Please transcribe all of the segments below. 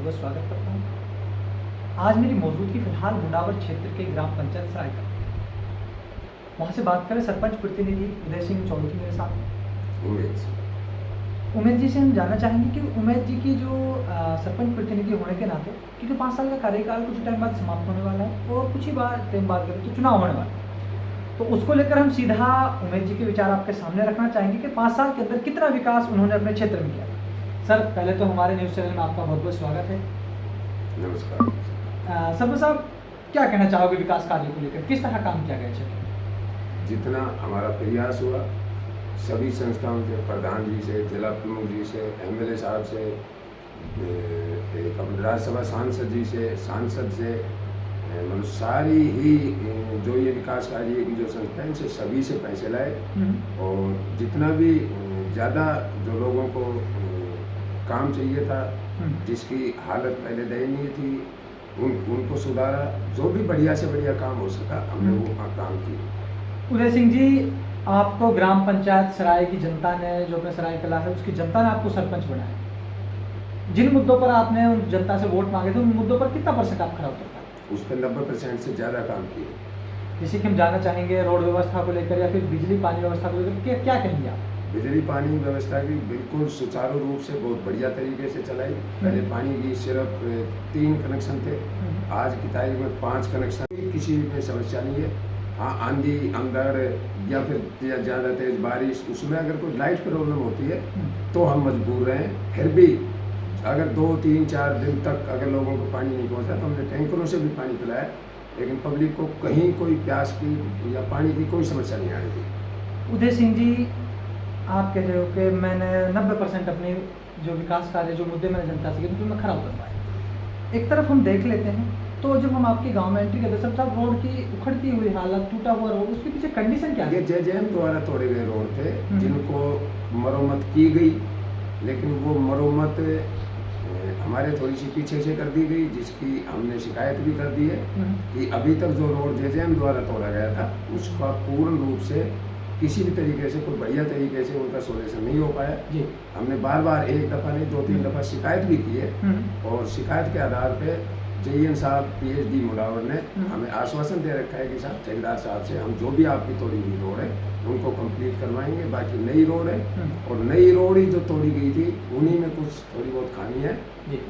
बहुत स्वागत करता हूँ। आज मेरी मौजूदगी फिलहाल मुंडावर क्षेत्र के ग्राम पंचायत सरायका, वहाँ से बात करें सरपंच प्रतिनिधि उदय सिंह चौधरी मेरे साथ हैं। उमेद जी से हम जानना चाहेंगे कि उमेद जी की जो सरपंच प्रतिनिधि होने के नाते, क्योंकि 5 साल का कार्यकाल कुछ टाइम बाद समाप्त होने वाला है और कुछ ही टाइम बाद करें तो चुनाव होने वाला है, तो उसको लेकर हम सीधा उमेद जी के विचार आपके सामने रखना चाहेंगे कि 5 साल के अंदर कितना विकास उन्होंने अपने क्षेत्र में किया। सर, पहले तो हमारे न्यूज़ चैनल में आपका बहुत बहुत स्वागत है। नमस्कार। सरपंच साहब, क्या कहना चाहोगे विकास कार्य को लेकर, किस तरह काम किया गया क्षेत्र में? जितना हमारा प्रयास हुआ सभी संस्थाओं से, प्रधान जी से, जिला प्रमुख जी से, एमएलए साहब से, अपने राज्यसभा सांसद जी से, सांसद से, मतलब सारी ही जो ये विकास कार्य की जो संस्था है इनसे सभी से पैसे लाए और जितना भी ज़्यादा जो लोगों को काम चाहिए था, जिसकी हालत पहले दयनीय थी, उनको सुधारा। जो भी बढ़िया से बढ़िया काम हो सका हमने वो काम किया। उदय सिंह जी, आपको ग्राम पंचायत सराय की जनता ने, जो अपने सराय कला है उसकी जनता ने आपको सरपंच बनाया। जिन मुद्दों पर आपने उन जनता से वोट मांगे थे, उन मुद्दों पर कितना % आप खड़ा उतर पाए? उस पर 90% से ज़्यादा काम किए। जैसे कि हम जानना चाहेंगे रोड व्यवस्था को लेकर या फिर बिजली पानी व्यवस्था को लेकर क्या कहेंगे आप? बिजली पानी व्यवस्था की बिल्कुल सुचारू रूप से बहुत बढ़िया तरीके से चलाई। पहले पानी की सिर्फ 3 कनेक्शन थे, आज की तारीख में 5 कनेक्शन। किसी में समस्या नहीं है। हाँ, आंधी अंदर या फिर ज़्यादा तेज़ बारिश, उसमें अगर कोई लाइट प्रॉब्लम होती है तो हम मजबूर रहे। फिर भी अगर 2, 3, 4 दिन तक अगर लोगों को पानी नहीं पहुंचा तो हमने टैंकरों से भी पानी पिलाया, लेकिन पब्लिक को कहीं कोई प्यास की या पानी की कोई समस्या नहीं आ रही थी। उदय सिंह जी, आप कह रहे हो कि मैंने 90% अपने जो विकास कार्य, जो मुद्दे मैंने जनता से किए, उन पर मैं खड़ा उतर पाया। एक तरफ हम देख लेते हैं तो जब हम आपके गांव में एंट्री करते सब रोड की उखड़ती हुई हालत, टूटा हुआ रोड, उसके पीछे कंडीशन क्या है? ये जेजेएम द्वारा तोड़े गए रोड थे जिनको मरम्मत की गई, लेकिन वो मरम्मत हमारे थोड़ी सी पीछे से कर दी गई, जिसकी हमने शिकायत भी कर दी है कि अभी तक जो रोड जेजेएम द्वारा तोड़ा गया था उसका पूर्ण रूप से किसी भी तरीके से, कोई बढ़िया तरीके से उनका सोल्यूशन नहीं हो पाया जी। हमने बार बार, एक दफ़ा नहीं 2-3 दफ़ा शिकायत भी की है और शिकायत के आधार पे जेईएन साहब PhD मुंडावर ने हमें आश्वासन दे रखा है कि साहब ठेकेदार साहब से हम जो भी आपकी तोड़ी हुई रोड है उनको कंप्लीट करवाएंगे। बाकी नई रोड है और नई रोड ही जो तोड़ी गई थी उन्हीं में कुछ थोड़ी बहुत खामी है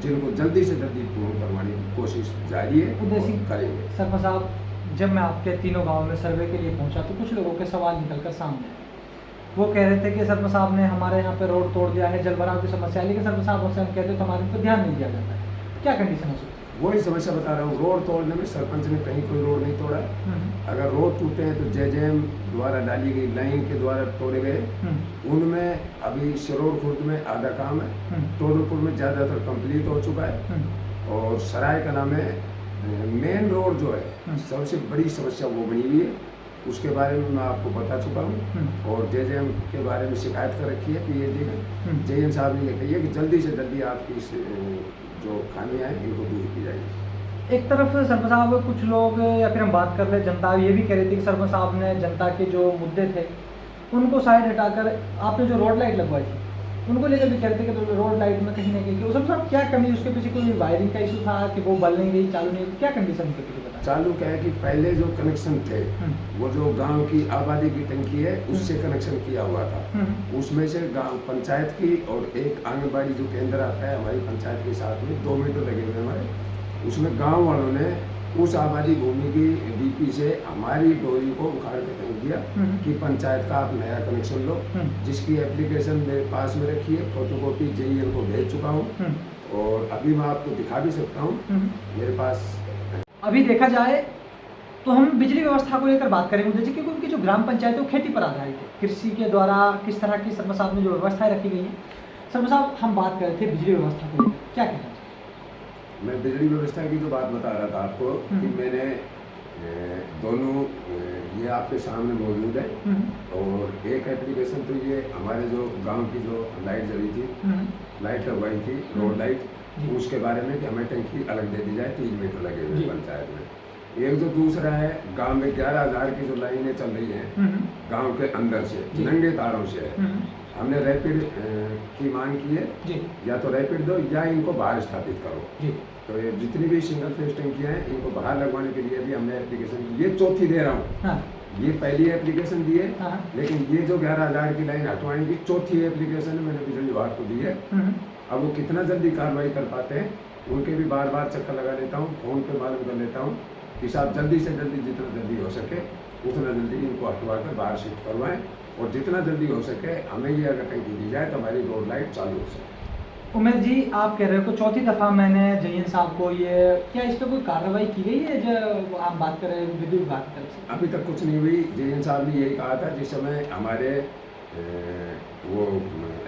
जिनको जल्दी से जल्दी पूर्ण करवाने की कोशिश जारी है और करेंगे। सरपंच साहब, जब मैं आपके तीनों गाँव में सर्वे के लिए पहुँचा तो कुछ लोगों के सवाल निकल कर सामने आए। वो कह रहे थे कि सरपंच साहब ने हमारे यहाँ पे रोड तोड़ दिया है, जल भराव की समस्या है, लेकिन सरपंच साहब से हम कहते तो हमारे पर ध्यान नहीं दिया जाता है। क्या कंडीशन है? वही समस्या बता रहा हूँ। रोड तोड़ने में सरपंच ने कहीं कोई रोड नहीं तोड़ा। अगर रोड टूटे हैं तो जेजेएम द्वारा डाली गई लाइन के द्वारा तोड़े गए। उनमें अभी सिरोड़ खुर्द में आधा काम है, टोडरपुर में ज़्यादातर कंप्लीट हो चुका है और सराय कला में मेन रोड जो है सबसे बड़ी समस्या वो बनी हुई है। उसके बारे में मैं आपको बता चुका हूँ और जेजेएम के बारे में शिकायत कर रखी है PhD में। जेईएन साहब ने ये कही है कि जल्दी से जल्दी आपकी जो खामियां हैं इनको दूर की जाएगी। एक तरफ सरपंच साहब, कुछ लोग, या फिर हम बात कर ले जनता, ये भी कह रही थी कि सरपंच साहब ने जनता के जो मुद्दे थे उनको साइड हटाकर आपने जो रोड लाइट लगवाई थी उनको लेकर भी कहते कि तो रोड लाइट में कहीं ना कहीं सरपंच साहब क्या कमी, उसके पीछे कोई वायरिंग का इशू था कि वो बल नहीं रही, चालू नहीं, क्या कंडीशन के पीछे बता? चालू क्या है कि पहले जो कनेक्शन थे वो जो गांव की आबादी की टंकी है उससे कनेक्शन किया हुआ था। उसमें से गांव पंचायत की और एक आंगनबाड़ी जो केंद्र आता है हमारी पंचायत के साथ में 2 मीटर लगे हुए हमारे, उसमें गांव वालों ने उस आबादी भूमि की DP से हमारी डोरी को उखाड़ के फेंक दिया कि पंचायत का आप नया कनेक्शन लो, जिसकी एप्लीकेशन मेरे पास में रखी है, फोटोकॉपी जेईएन को भेज चुका हूँ और अभी मैं आपको दिखा भी सकता हूँ मेरे पास। अभी देखा जाए तो हम बिजली व्यवस्था को लेकर बात करेंगे जैसे, क्योंकि उनकी जो ग्राम पंचायत है वो खेती पर आधारित है। कृषि के द्वारा किस तरह की सरपंच साहब में जो व्यवस्थाएं रखी गई हैं, सरपंच साहब हम बात कर रहे थे बिजली व्यवस्था को लेकर, क्या कहना चाहिए? मैं बिजली व्यवस्था की जो बात बता रहा था आपको कि मैंने दोनों ये आपके सामने मौजूद है और एक एप्लीकेशन तो ये हमारे जो गांव की जो लाइट जली थी, लाइट लगवाई थी, रोड लाइट, उसके बारे में कि हमें टंकी अलग दे दी जाए, 3 मीटर लगे हुए पंचायत में। एक जो दूसरा है, गांव में 11,000 की जो लाइनें चल रही हैं गांव के अंदर से, नंगे तारों से, हमने रैपिड की मांग की है, जी या तो रैपिड दो या इनको बाहर स्थापित करो। जी तो ये जितनी भी सिंगल फेज टंकियाँ हैं इनको बाहर लगवाने के लिए भी हमने एप्लीकेशन, ये चौथी दे रहा हूँ, हाँ ये पहली एप्लीकेशन दी है, हाँ लेकिन ये जो 11,000 की लाइन हटवाने की चौथी एप्लीकेशन मैंने बिजली विभाग को दी है। अब वो कितना जल्दी कार्रवाई कर पाते हैं उनके भी बार बार चक्कर लगा लेता हूँ, फ़ोन पे मालूम कर लेता हूँ कि साहब जल्दी से जल्दी जितना जल्दी हो सके उतना जल्दी इनको हटवा कर बाहर शिफ्ट करवाएं, और जितना जल्दी हो सके हमें ये अगर टंकी दी जाए तो हमारी रोड लाइट चालू हो सके। उमेश जी, आप कह रहे हो कि चौथी दफ़ा मैंने जयन साहब को ये, क्या इस पर कोई कार्रवाई की गई है जो आप बात कर रहे हैं विद्युत विभाग की तरफ से? अभी तक कुछ नहीं हुई। जयन साहब ने यही कहा था जिस समय हमारे वो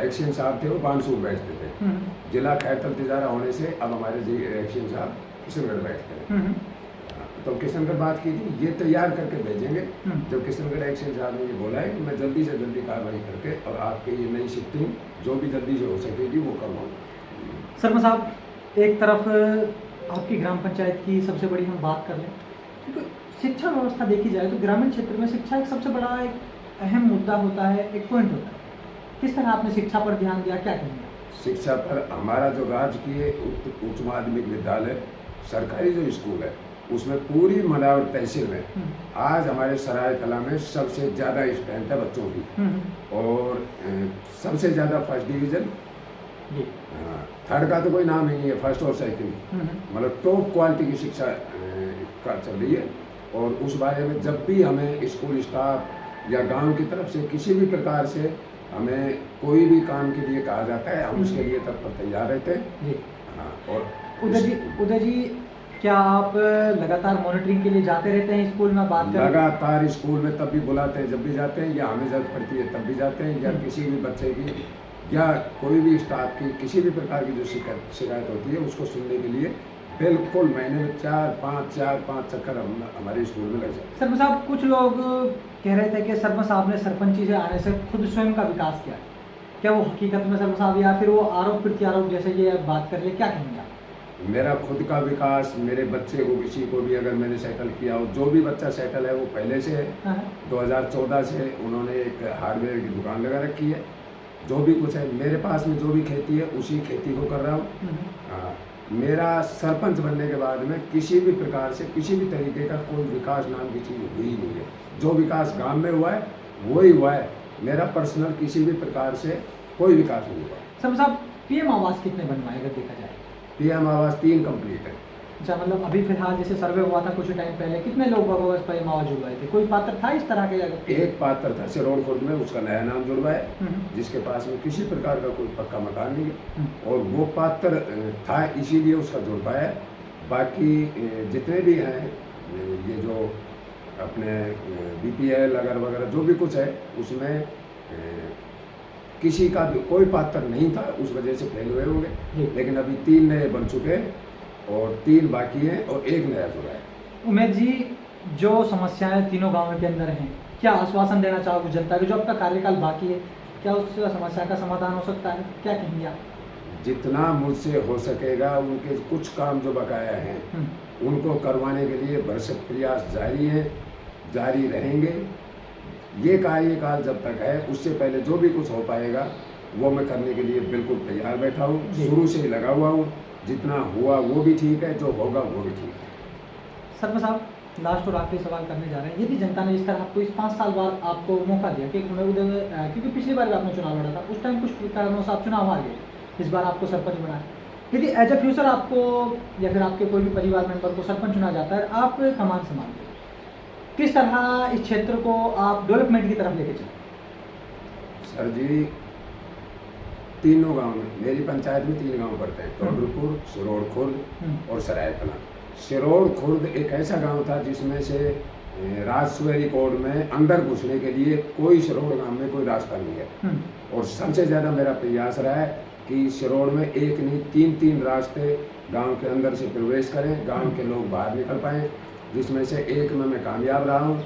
एक्शन साहब थे वो बानसूर बैठते थे, जिला खैरतल तिजारा होने से अब हमारे एक्शन साहब किशनगढ़ बैठते हैं। तो किशनगढ़ बात की थी, ये तैयार करके भेजेंगे। जब किशनगढ़ एक्शन साहब ने ये बोला है कि मैं जल्दी से जल्दी कार्रवाई करके और आपके ये नई शिफ्टिंग जो भी जल्दी से हो सकेगी वो करवाऊँगा। शर्मा साहब, एक तरफ आपकी ग्राम पंचायत की सबसे बड़ी हम बात कर लें, क्योंकि शिक्षा व्यवस्था देखी जाए तो ग्रामीण क्षेत्र में शिक्षा एक सबसे बड़ा एक अहम मुद्दा होता है, एक पॉइंट होता है। किस तरह आपने शिक्षा पर ध्यान दिया, क्या कहेंगे? शिक्षा पर हमारा जो राजकीय उच्च माध्यमिक विद्यालय सरकारी जो स्कूल है उसमें पूरी मनावर तहसील में आज हमारे सराय कला में सबसे ज़्यादा स्ट्रेंथ है बच्चों की, और सबसे ज़्यादा फर्स्ट डिवीज़न, थर्ड का तो कोई नाम ही नहीं है, फर्स्ट और सेकंड, मतलब टॉप क्वालिटी की शिक्षा का चल रही है। और उस बारे में जब भी हमें स्कूल स्टाफ या गांव की तरफ से किसी भी प्रकार से हमें कोई भी काम के लिए कहा जाता है हम उसके लिए तत्पर तैयार रहते हैं। हाँ, और उदय जी, क्या आप लगातार मॉनिटरिंग के लिए जाते रहते हैं स्कूल में? बात करें लगातार स्कूल में तब भी बुलाते हैं जब भी जाते हैं, या हमें जरूरत पड़ती है तब भी जाते हैं, या किसी भी बच्चे की या कोई भी स्टाफ की किसी भी प्रकार की जो शिकायत होती है उसको सुनने के लिए बिल्कुल महीने में 4-5 चक्कर हमारे स्कूल में लग जाए। शर्मा साहब, कुछ लोग कह रहे थे कि शर्मा साहब ने सरपंची से आने से खुद स्वयं का विकास किया, क्या वो हकीकत में शर्मा साहब, या फिर वो आरोप प्रत्यारोप जैसे ये बात कर ले, क्या कहेंगे आप? मेरा खुद का विकास, मेरे बच्चे को किसी को भी अगर मैंने सेटल किया हो, जो भी बच्चा सेटल है वो पहले से है। 2014 से उन्होंने एक हार्डवेयर की दुकान लगा रखी है, जो भी कुछ है मेरे पास में जो भी खेती है उसी खेती को कर रहा हूँ। हाँ, मेरा सरपंच बनने के बाद में किसी भी प्रकार से किसी भी तरीके का कोई विकास नाम की चीज़ हुई नहीं है। जो विकास गांव में हुआ है वही हुआ है, मेरा पर्सनल किसी भी प्रकार से कोई विकास नहीं हुआ। शर्मा साहब, पीएम आवास कितने बनवाए अगर देखा जाए? पीएम आवास 3 कंप्लीट है। अच्छा, मतलब अभी फिलहाल जैसे सर्वे हुआ था कुछ टाइम पहले, कितने लोग बस पीएम आवास जुड़वाए थे? कोई पात्र था इस तरह के? एक पात्र था सिरोड़ खुर्द में, उसका नया नाम जुड़वाया, जिसके पास में किसी प्रकार का कोई पक्का मकान नहीं है, और वो पात्र था इसीलिए उसका जुड़ पाया। बाकी जितने भी हैं ये जो अपने बीपीएल अगर वगैरह जो भी कुछ है उसमें किसी का भी कोई पात्र नहीं था, उस वजह से फेल हुए होंगे। लेकिन अभी 3 नए बन चुके हैं और 3 बाकी हैं और 1 नया जुड़ा है। उमेश जी, जो समस्याएं तीनों गांवों के अंदर हैं, क्या आश्वासन देना चाहोगे जनता को? जो आपका कार्यकाल बाकी है, क्या उस समस्या का समाधान हो सकता है? क्या कहेंगे आप? जितना मुझसे हो सकेगा उनके कुछ काम जो बकाया हैं उनको करवाने के लिए भरसक प्रयास जारी है, जारी रहेंगे। ये कार्यकाल जब तक है उससे पहले जो भी कुछ हो पाएगा वो मैं करने के लिए बिल्कुल तैयार बैठा हूँ, शुरू से ही लगा हुआ हूँ। जितना हुआ वो भी ठीक है, जो होगा वो भी ठीक है। शर्मा साहब, लास्ट और आखिरी सवाल करने जा रहे हैं। यदि जनता ने इस तरह आपको इस 5 साल बाद आपको मौका दिया कि क्योंकि पिछली बार भी आपने चुनाव लड़ा था, उस टाइम कुछ कारणों से आप चुनाव हार गए, इस बार आपको सरपंच बनाया, यदि एज ए फ्यूचर आपको या फिर आपके कोई भी परिवार मेंबर को सरपंच चुना जाता है, आप कमान संभालते हैं, किस तरह इस क्षेत्र को आप डेवलपमेंट की तरफ लेके चलें? सर जी, तीनों गांव में, मेरी पंचायत में 3 गांव पड़ते हैं, टोडरपुर, सिरोड़ खुर्द और सराय कला। सिरोड़ खुर्द एक ऐसा गांव था जिसमें से राजस्व रिकॉर्ड में अंदर घुसने के लिए कोई सिरोड़ गांव में कोई रास्ता नहीं है, और सबसे ज़्यादा मेरा प्रयास रहा है कि सिरोड़ में एक नहीं 3-3 रास्ते गांव के अंदर से प्रवेश करें, गांव के लोग बाहर निकल पाएँ, जिसमें से एक में मैं कामयाब रहा हूँ।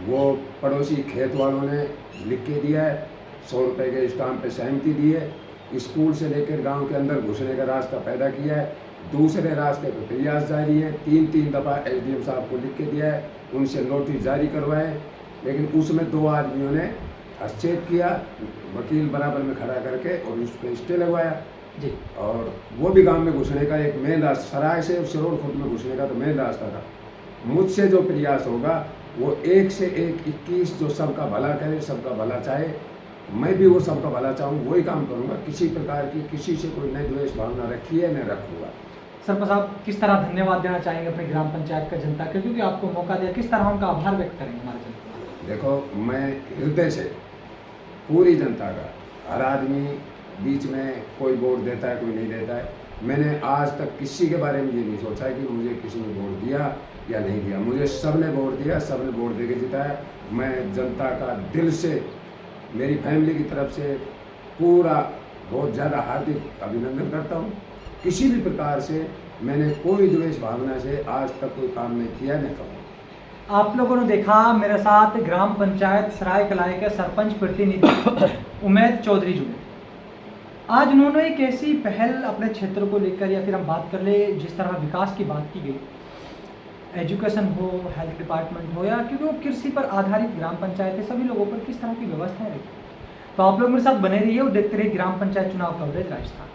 वो पड़ोसी खेत वालों ने लिख के दिया है, 100 रुपये के स्टाम्प पे सहमति दी है, स्कूल से लेकर गांव के अंदर घुसने का रास्ता पैदा किया है। दूसरे रास्ते पर प्रयास जारी है, 3-3 दफ़ा एसडीएम साहब को लिख के दिया है, उनसे नोटिस जारी करवाए, लेकिन उसमें 2 आदमियों ने हस्तक्षेप किया, वकील बराबर में खड़ा करके और उस पर स्टे लगवाया। जी। और वो भी गांव में घुसने का एक मेन रास्ता, सराय से सिरोड़ खुर्द में घुसने का तो मेन रास्ता था। मुझसे जो प्रयास होगा वो एक से एक 21 जो सबका भला करे, सबका भला चाहे, मैं भी वो सबका भला चाहूँ, वही काम करूँगा। किसी प्रकार की किसी से कोई न द्वेष भावना रखी है न रखूँगा। सरपंच साहब किस तरह धन्यवाद देना चाहेंगे अपने ग्राम पंचायत का जनता के, क्योंकि आपको मौका दिया, किस तरह उनका आभार व्यक्त करेंगे हमारे जनता? देखो, मैं हृदय से पूरी जनता का, हर आदमी बीच में कोई वोट देता है, कोई नहीं देता है। मैंने आज तक किसी के बारे में ये नहीं सोचा है कि मुझे किसी ने वोट दिया या नहीं दिया। मुझे सबने वोट दिया, सबने वोट दे के जिताया। मैं जनता का दिल से, मेरी फैमिली की तरफ से पूरा बहुत ज़्यादा हार्दिक अभिनंदन करता हूँ। किसी भी प्रकार से मैंने कोई द्वेष भावना से आज तक कोई काम नहीं किया, नहीं करूँगा। आप लोगों ने देखा मेरे साथ ग्राम पंचायत सराय कलाई के सरपंच प्रतिनिधि उमैद चौधरी जुड़े। आज उन्होंने एक ऐसी पहल अपने क्षेत्र को लेकर, या फिर हम बात कर ले जिस तरह विकास की बात की गई, एजुकेशन हो, हेल्थ डिपार्टमेंट हो, या क्योंकि वो कृषि पर आधारित ग्राम पंचायत है, सभी लोगों पर किस तरह की व्यवस्थाएं रखी। तो आप लोग मेरे साथ बने रहिए और देखते रहिए ग्राम पंचायत चुनाव कवरेज राजस्थान।